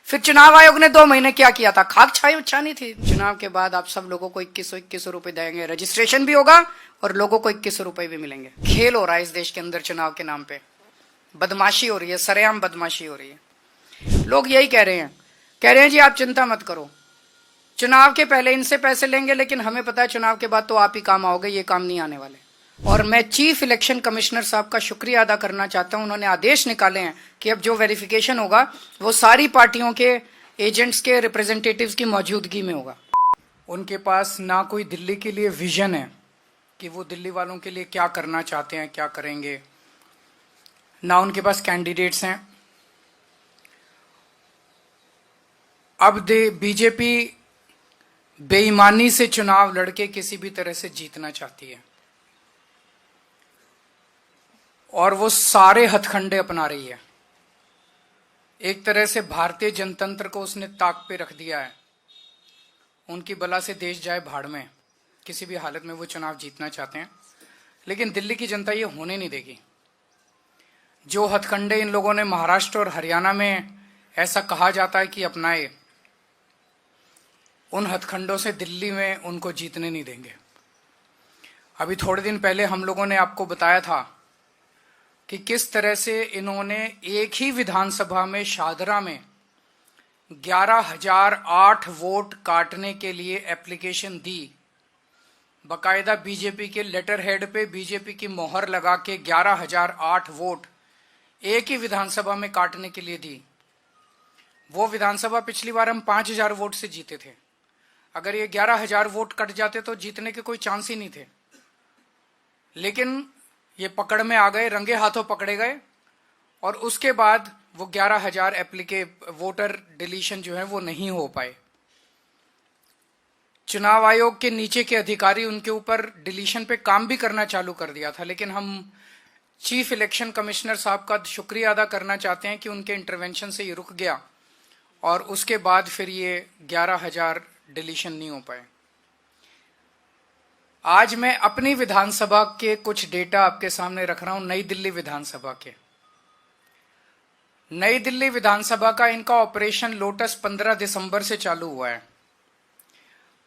फिर चुनाव आयोग ने 2 महीने क्या किया था? खाक छानी थी। चुनाव के बाद आप सब लोगों को 2100 रुपए देंगे, रजिस्ट्रेशन भी होगा और लोगों को 2100 रुपए भी मिलेंगे। खेल हो रहा है इस देश के अंदर चुनाव के नाम पे, बदमाशी हो रही है, सरेआम बदमाशी हो रही है। लोग यही कह रहे हैं जी आप चिंता मत करो, चुनाव के पहले इनसे पैसे लेंगे, लेकिन हमें पता है चुनाव के बाद तो आप ही काम आओगे, ये काम नहीं आने वाले। और मैं चीफ इलेक्शन कमिश्नर साहब का शुक्रिया अदा करना चाहता हूं, उन्होंने आदेश निकाले हैं कि अब जो वेरिफिकेशन होगा वो सारी पार्टियों के एजेंट्स के रिप्रेजेंटेटिव्स की मौजूदगी में होगा। उनके पास ना कोई दिल्ली के लिए विजन है कि वो दिल्ली वालों के लिए क्या करना चाहते हैं, क्या करेंगे, ना उनके पास कैंडिडेट्स हैं। अब बीजेपी बेईमानी से चुनाव लड़के किसी भी तरह से जीतना चाहती है और वो सारे हथकंडे अपना रही है। एक तरह से भारतीय जनतंत्र को उसने ताक पे रख दिया है। उनकी बला से देश जाए भाड़ में, किसी भी हालत में वो चुनाव जीतना चाहते हैं, लेकिन दिल्ली की जनता ये होने नहीं देगी। जो हथकंडे इन लोगों ने महाराष्ट्र और हरियाणा में ऐसा कहा जाता है कि अपनाए, उन हथकंडों से दिल्ली में उनको जीतने नहीं देंगे। अभी थोड़े दिन पहले हम लोगों ने आपको बताया था कि किस तरह से इन्होंने एक ही विधानसभा में शाहदरा में 11,008 वोट काटने के लिए एप्लीकेशन दी। बकायदा बीजेपी के लेटर हेड पे बीजेपी की मोहर लगा के 11,008 वोट एक ही विधानसभा में काटने के लिए दी। वो विधानसभा पिछली बार हम 5,000 वोट से जीते थे। अगर ये 11,000 वोट कट जाते तो जीतने के कोई चांस ही नहीं थे, लेकिन ये पकड़ में आ गए, रंगे हाथों पकड़े गए और उसके बाद वो 11,000 वोटर डिलीशन जो है वो नहीं हो पाए। चुनाव आयोग के नीचे के अधिकारी उनके ऊपर डिलीशन पे काम भी करना चालू कर दिया था, लेकिन हम चीफ इलेक्शन कमिश्नर साहब का शुक्रिया अदा करना चाहते हैं कि उनके इंटरवेंशन से ये रुक गया और उसके बाद फिर ये 11,000 डिलीशन नहीं हो पाए। आज मैं अपनी विधानसभा के कुछ डेटा आपके सामने रख रहा हूं। नई दिल्ली विधानसभा के, नई दिल्ली विधानसभा का इनका ऑपरेशन लोटस 15 दिसंबर से चालू हुआ है।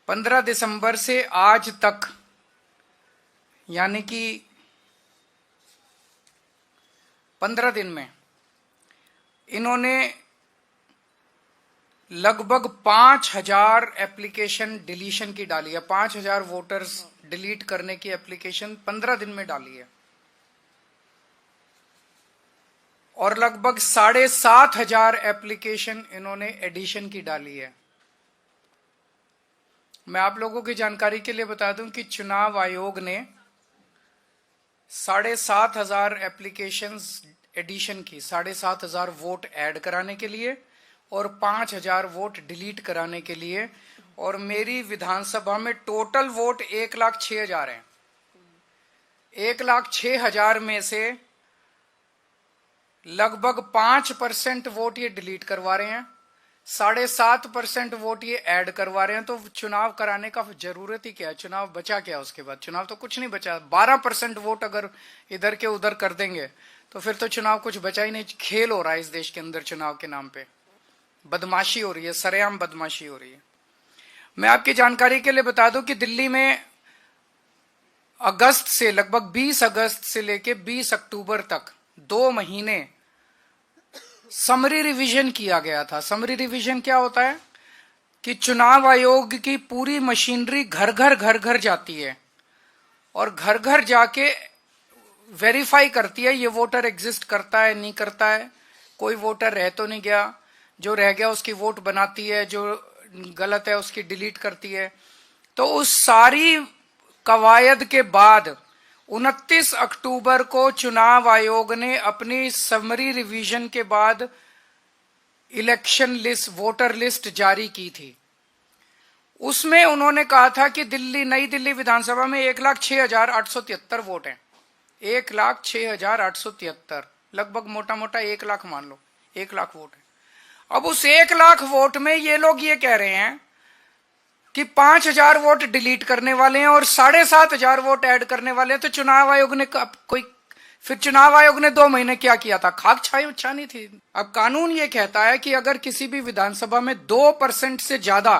15 दिसंबर से आज तक, यानी कि 15 दिन में इन्होंने लगभग 5,000 एप्लीकेशन डिलीशन की डाली है। 5,000 वोटर्स डिलीट करने की एप्लीकेशन 15 दिन में डाली है और लगभग 7,500 एप्लीकेशन इन्होंने एडिशन की डाली है। मैं आप लोगों की जानकारी के लिए बता दूं कि चुनाव आयोग ने 7,500 एप्लीकेशंस एडिशन की, 7,500 वोट ऐड कराने के लिए और 5,000 वोट डिलीट कराने के लिए, और मेरी विधानसभा में टोटल वोट 1,06,000 हैं। 1,06,000 में से लगभग 5% वोट ये डिलीट करवा रहे हैं, 7.5% वोट ये ऐड करवा रहे हैं। तो चुनाव कराने का जरूरत ही क्या है? चुनाव बचा क्या उसके बाद? चुनाव तो कुछ नहीं बचा। 12% वोट अगर इधर के उधर कर देंगे तो फिर तो चुनाव कुछ बचा ही नहीं। खेल हो रहा है इस देश के अंदर चुनाव के नाम पे, बदमाशी हो रही है, सरेआम बदमाशी हो रही है। मैं आपकी जानकारी के लिए बता दूं कि दिल्ली में अगस्त से, लगभग 20 अगस्त से लेके 20 अक्टूबर तक 2 महीने समरी रिवीजन किया गया था। समरी रिवीजन क्या होता है कि चुनाव आयोग की पूरी मशीनरी घर घर जाती है और घर घर जाके वेरीफाई करती है ये वोटर एग्जिस्ट करता है, नहीं करता है, कोई वोटर रह तो नहीं गया, जो रह गया उसकी वोट बनाती है, जो गलत है उसकी डिलीट करती है। तो उस सारी कवायद के बाद 29 अक्टूबर को चुनाव आयोग ने अपनी समरी रिवीजन के बाद इलेक्शन लिस्ट, वोटर लिस्ट जारी की थी। उसमें उन्होंने कहा था कि नई दिल्ली विधानसभा में 1,06,873 वोट हैं। 1,06,873, लगभग मोटा मोटा 1 लाख मान लो, 1 लाख वोट है। अब उस 1 लाख वोट में ये लोग ये कह रहे हैं कि 5,000 वोट डिलीट करने वाले हैं और 7,500 वोट ऐड करने वाले हैं। तो चुनाव आयोग ने कोई फिर चुनाव आयोग ने 2 महीने क्या किया था? खाक छानी थी। अब कानून ये कहता है कि अगर किसी भी विधानसभा में 2% से ज्यादा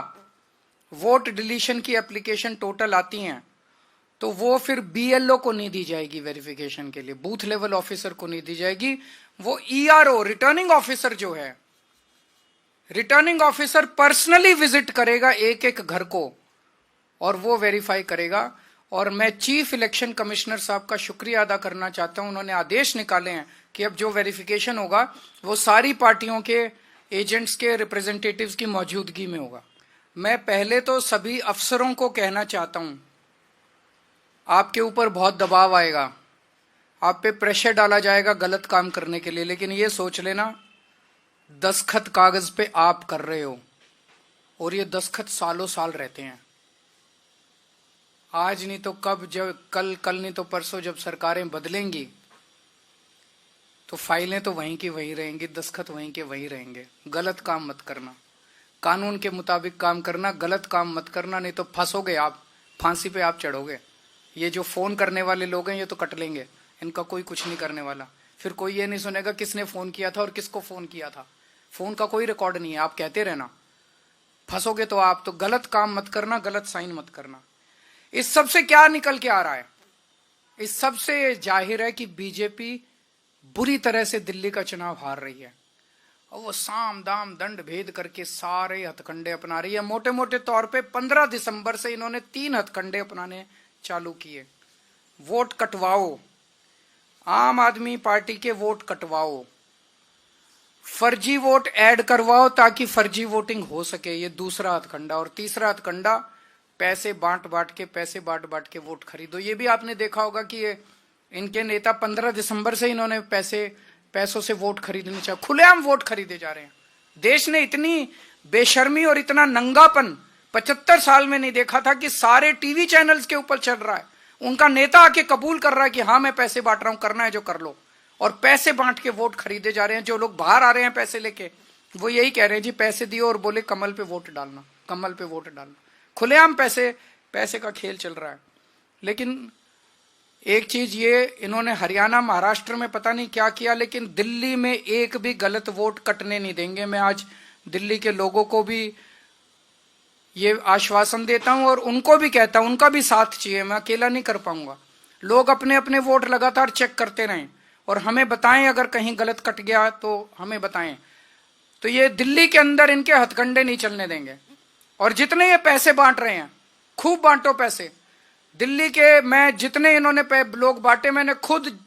वोट डिलीशन की एप्लीकेशन टोटल आती हैं तो वो फिर बीएलओ को नहीं दी जाएगी वेरिफिकेशन के लिए, बूथ लेवल ऑफिसर को नहीं दी जाएगी। वो ईआरओ रिटर्निंग ऑफिसर जो है, रिटर्निंग ऑफिसर पर्सनली विजिट करेगा एक एक घर को और वो वेरीफाई करेगा। और मैं चीफ इलेक्शन कमिश्नर साहब का शुक्रिया अदा करना चाहता हूं, उन्होंने आदेश निकाले हैं कि अब जो वेरिफिकेशन होगा वो सारी पार्टियों के एजेंट्स के रिप्रेजेंटेटिव्स की मौजूदगी में होगा। मैं पहले तो सभी अफसरों को कहना चाहता हूं, आपके ऊपर बहुत दबाव आएगा, आप पे प्रेशर डाला जाएगा गलत काम करने के लिए, लेकिन ये सोच लेना दस्तखत कागज पे आप कर रहे हो और ये दस्तखत सालों साल रहते हैं। आज नहीं तो कब, जब कल नहीं तो परसों जब सरकारें बदलेंगी तो फाइलें तो वहीं की वहीं रहेंगी, दस्तखत वहीं के वहीं रहेंगे। गलत काम मत करना, कानून के मुताबिक काम करना, गलत काम मत करना, नहीं तो फंसोगे आप, फांसी पे आप चढ़ोगे। ये जो फोन करने वाले लोग हैं ये तो कट लेंगे, इनका कोई कुछ नहीं करने वाला। फिर कोई ये नहीं सुनेगा किसने फोन किया था और किसको फोन किया था, फोन का कोई रिकॉर्ड नहीं है, आप कहते रहना। फंसोगे तो आप, तो गलत काम मत करना, गलत साइन मत करना। इस सब से क्या निकल के आ रहा है? इस सब से जाहिर है कि बीजेपी बुरी तरह से दिल्ली का चुनाव हार रही है और वो साम दाम दंड भेद करके सारे हथकंडे अपना रही है। मोटे मोटे तौर पे 15 दिसंबर से इन्होंने 3 हथकंडे अपनाने चालू किए। वोट कटवाओ, आम आदमी पार्टी के वोट कटवाओ, फर्जी वोट ऐड करवाओ ताकि फर्जी वोटिंग हो सके, ये दूसरा हथकंडा। और तीसरा हथकंडा, पैसे बांट बांट के वोट खरीदो। ये भी आपने देखा होगा कि ये इनके नेता 15 दिसंबर से इन्होंने पैसों से वोट खरीदने चाहिए, खुलेआम वोट खरीदे जा रहे हैं। देश ने इतनी बेशर्मी और इतना नंगापन 75 साल में नहीं देखा था कि सारे टीवी चैनल्स के ऊपर चल रहा है। उनका नेता आके कबूल कर रहा है कि हाँ मैं पैसे बांट रहा हूं, करना है जो कर लो। और पैसे बांट के वोट खरीदे जा रहे हैं। जो लोग बाहर आ रहे हैं पैसे लेके, वो यही कह रहे हैं जी पैसे दियो और बोले कमल पे वोट डालना, कमल पे वोट डालना। खुलेआम पैसे का खेल चल रहा है। लेकिन एक चीज ये, इन्होंने हरियाणा महाराष्ट्र में पता नहीं क्या किया, लेकिन दिल्ली में एक भी गलत वोट कटने नहीं देंगे। मैं आज दिल्ली के लोगों को भी ये आश्वासन देता हूं और उनको भी कहता हूं, उनका भी साथ चाहिए, मैं अकेला नहीं कर पाऊंगा। लोग अपने अपने वोट लगातार चेक करते रहें और हमें बताएं अगर कहीं गलत कट गया तो हमें बताएं। तो ये दिल्ली के अंदर इनके हथकंडे नहीं चलने देंगे। और जितने ये पैसे बांट रहे हैं, खूब बांटो पैसे। दिल्ली के मैं जितने इन्होंने लोग बांटे, मैंने खुद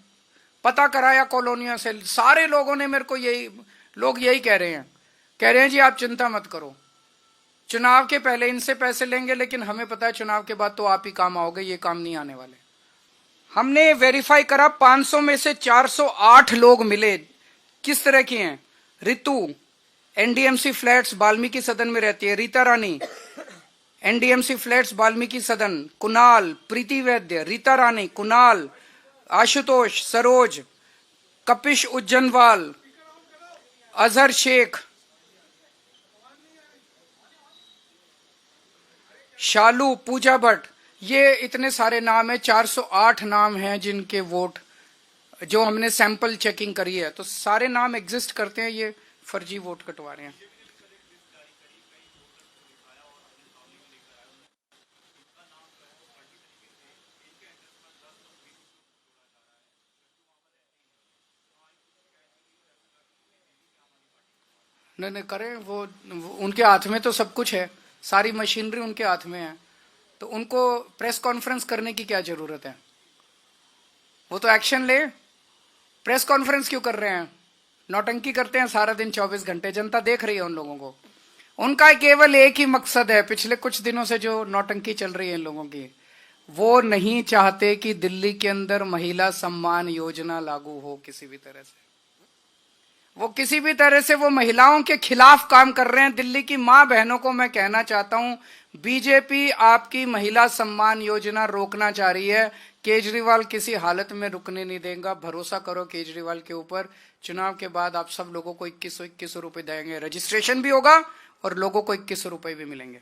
पता कराया कॉलोनियों से, सारे लोगों ने मेरे को यही कह रहे हैं जी आप चिंता मत करो, चुनाव के पहले इनसे पैसे लेंगे, लेकिन हमें पता है चुनाव के बाद तो आप ही काम आओगे, ये काम नहीं आने वाले। हमने वेरीफाई करा, 500 में से 408 लोग मिले। किस तरह के हैं? रितु, एनडीएमसी फ्लैट्स वाल्मीकि सदन में रहती है, रीता रानी, एनडीएमसी फ्लैट्स वाल्मीकि सदन, कुणाल, प्रीति वैद्य, रीता रानी, कुणाल, आशुतोष, सरोज, कपिश उज्जैनवाल, अजहर शेख, शालू, पूजा भट्ट, ये इतने सारे नाम है। 408 नाम हैं जिनके वोट, जो हमने सैंपल चेकिंग करी है, तो सारे नाम एग्जिस्ट करते हैं, ये फर्जी वोट कटवा रहे हैं। नहीं करें, वो उनके हाथ में तो सब कुछ है, सारी मशीनरी उनके हाथ में है, तो उनको प्रेस कॉन्फ्रेंस करने की क्या जरूरत है? वो तो एक्शन ले। प्रेस कॉन्फ्रेंस क्यों कर रहे हैं? नौटंकी करते हैं सारा दिन 24 घंटे, जनता देख रही है उन लोगों को। उनका केवल एक ही मकसद है, पिछले कुछ दिनों से जो नौटंकी चल रही है इन लोगों की, वो नहीं चाहते कि दिल्ली के अंदर महिला सम्मान योजना लागू हो किसी भी तरह से। वो किसी भी तरह से वो महिलाओं के खिलाफ काम कर रहे हैं। दिल्ली की मां बहनों को मैं कहना चाहता हूं, बीजेपी आपकी महिला सम्मान योजना रोकना चाह रही है, केजरीवाल किसी हालत में रुकने नहीं देगा। भरोसा करो केजरीवाल के ऊपर। चुनाव के बाद आप सब लोगों को 2100 रुपए देंगे, रजिस्ट्रेशन भी होगा और लोगों को 2100 रुपए भी मिलेंगे।